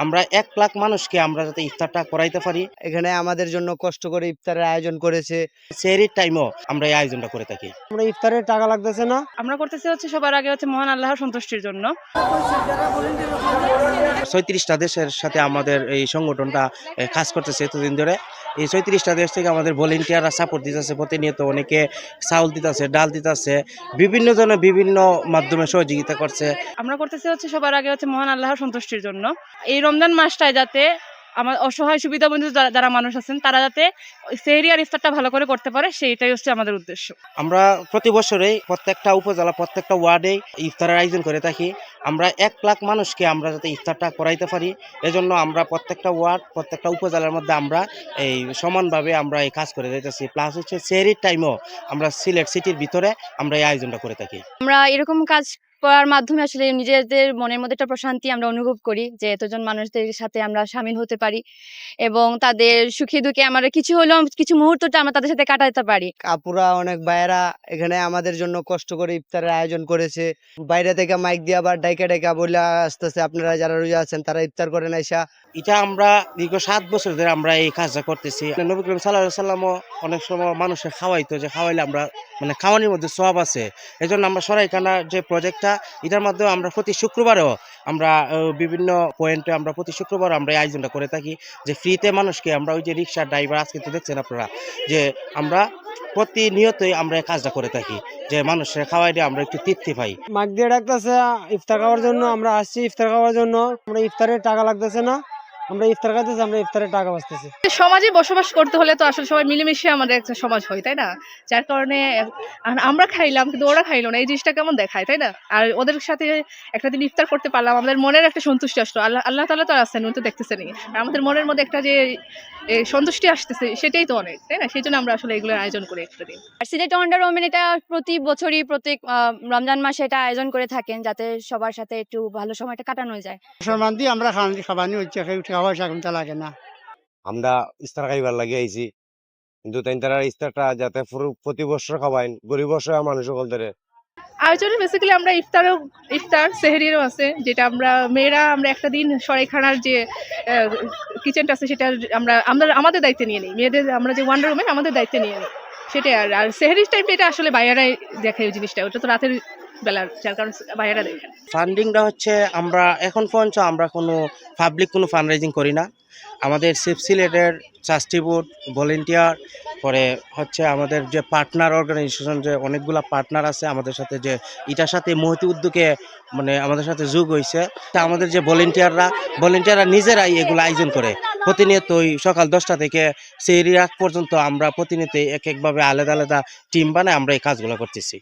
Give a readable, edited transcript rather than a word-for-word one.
আমরা 1 লাখ মানুষকে আমরা যাতে ইফতারটা করাইতে পারি। এখানে আমাদের জন্য কষ্ট করে ইফতারের আয়োজন করেছে। সেহরির টাইমও আমরা এই আয়োজনটা করে থাকি। আমরা ইফতারের টাকা লাগতেছে না। আমরা করতেছি হচ্ছে সবার আগে হচ্ছে মহান আল্লাহর সন্তুষ্টির জন্য। ৩৬টা দেশের সাথে আমাদের এই সংগঠনটা কাজ করতেছে এতদিন ধরে। এই ৩৬টা দেশ থেকে আমাদের ভলেন্টিয়াররা সাপোর্ট দিতেছে প্রতিনিয়ত। অনেকে চাউল দিতেছে, ডাল দিতেছে, বিভিন্ন জনের বিভিন্ন মাধ্যমে সহযোগিতা করছে। আমরা করতেছি হচ্ছে সবার আগে হচ্ছে মহান আল্লাহর সন্তুষ্টির জন্য। এই রমজান মাসটায় যাতে আমার অসহায় সুবিধাবঞ্চিত যারা মানুষ আছেন তারা যাতে সেহরি আর ইফতারটা ভালো করে করতে পারে, সেইটাই হচ্ছে আমাদের উদ্দেশ্য। আমরা প্রতি বছরেই প্রত্যেকটা উপজেলা, প্রত্যেকটা ওয়ার্ডে ইফতারের আয়োজন করে থাকি। আমরা 1 লাখ মানুষকে আমরা যাতে ইফতারটা করাইতে পারি, এজন্য আমরা প্রত্যেকটা ওয়ার্ড, প্রত্যেকটা উপজেলার মধ্যে আমরা এই সমানভাবে আমরা এই কাজ করে যাইতেছি। প্লাস হচ্ছে সেহরির টাইমও আমরা সিলেট সিটির ভিতরে আমরা এই আয়োজনটা করে থাকি। আমরা এরকম কাজ করার মাধ্যমে আসলে নিজেদের মনের মধ্যে একটা প্রশান্তি আমরা অনুভব করি যে এতজন মানুষদের সাথে আমরা শামিল হতে পারি এবং তাদের সুখে দুঃখে আমরা কিছু হলেও কিছু মুহূর্তটা আমরা তাদের সাথে কাটাতে পারি। আপুরা অনেক ভাইয়েরা এখানে আমাদের জন্য কষ্ট করে ইফতারের আয়োজন করেছে। বাইরে থেকে মাইক দিয়ে আবার ডাইকা ডাইকা বলে আসতেছে আপনারা যারা রোজা আছেন তারা ইফতার করেন আইসা। এটা আমরা দীর্ঘ 7 বছর ধরে আমরা এই কাজটা করতেছি। নবী করিম সাল্লাল্লাহু আলাইহি সাল্লামও অনেক সময় মানুষের খাওয়াইতো, যে খাওয়াইলে আমরা মানে খাওয়ানোর মধ্যে সওয়াব আছে। এজন্য আমরা সরাইখানার যে প্রজেক্টটা, এটার মাধ্যমে আমরা প্রতি শুক্রবারেও আমরা বিভিন্ন পয়েন্টে আমরা প্রতি শুক্রবার আমরা এই আয়োজনটা করে থাকি, যে ফ্রিতে মানুষকে আমরা ওই যে রিক্সার ড্রাইভার আজকে তো দেখছেন আপনারা, যে আমরা প্রতিনিয়তই আমরা এই কাজটা করে থাকি, যে মানুষের খাওয়াইলে আমরা একটু তৃপ্তি পাই। মাইক দিয়ে ডাকতেছে ইফতার খাওয়ার জন্য, আমরা আসছি ইফতার খাওয়ার জন্য। আমরা ইফতারের টাকা লাগতেছে না, আমরা ইফতার খাইতেছি, আমরা ইফতারের টাকা বাঁচতেছি। সমাজে বসবাস করতে হলে তো আসলে সবাই মিলেমিশে আমাদের একটা সমাজ হয়, তাই না? যার কারণে আমরা খাইলাম কিন্তু ওরা খাইলো না, এই জিনিসটা কেমন দেখায়, তাই না? আর ওদের সাথে একটা দিন ইফতার করতে পারলাম, আমাদের মনের একটা সন্তুষ্টি আসলো। আল্লাহ তাআলা তো আছেন, উনি তো দেখতেছেনই। আর আমাদের মনের মধ্যে একটা যে সন্তুষ্টি আসতেছে, সেটাই তো অনেক, তাই না? সেই জন্য আমরা আসলে এগুলোর আয়োজন করি একটা দিন। আর সিলেট ওয়ান্ডার ওমেন এটা প্রতি বছরই প্রত্যেক রমজান মাসে এটা আয়োজন করে থাকেন যাতে সবার সাথে একটু ভালো সময়টা কাটানো যায়। সম্মান দিয়ে আমরা খাবানি হচ্ছে খাওয়া শাকুনটা লাগে না। আমরা ইফতার খাইবার লাগে আইছি, কিন্তু তারা ইফতারটা যাতে প্রতি বছর খাওয়াইন গরিব অসহায় মানুষ সকল ধরে। আয়োজনে বেসিক্যালি আমরা ইফতার সেহরিরও আছে, যেটা আমরা মেয়েরা আমরা একটা দিন সরাইখানার যে কিচেনটা আছে সেটা আমরা আমাদের দায়িত্বে নিয়ে নিই। মেয়েদের আমরা যে ওয়ান্ডার ওমেন আমাদের দায়িত্বে নিয়ে নিই, সেটাই। আর সেহরির টাইমটা এটা আসলে বাইরেরাই দেখে ওই জিনিসটা, ওটা তো রাতের বেলার, যার কারণে বাইরেরা দেখেন। ফান্ডিংটা হচ্ছে আমরা এখন পর্যন্ত আমরা কোনো পাবলিক কোনো ফান্ড রেজিং করি না। আমাদের সিলেটের ট্রাস্টি বোর্ড, ভলেন্টিয়ার, পরে হচ্ছে আমাদের যে পার্টনার অর্গানাইজেশন, যে অনেকগুলা পার্টনার আছে আমাদের সাথে, যে এটার সাথে মহতি উদ্যোগে মানে আমাদের সাথে যোগ হয়েছে। তা আমাদের যে ভলেন্টিয়াররা নিজেরাই এগুলো আয়োজন করে প্রতিনিয়ত। ওই সকাল 10টা থেকে সেহরির আগ পর্যন্ত আমরা প্রতিনিয়ত একভাবে আলাদা আলাদা টিম বানায় আমরা এই কাজগুলো করতেছি।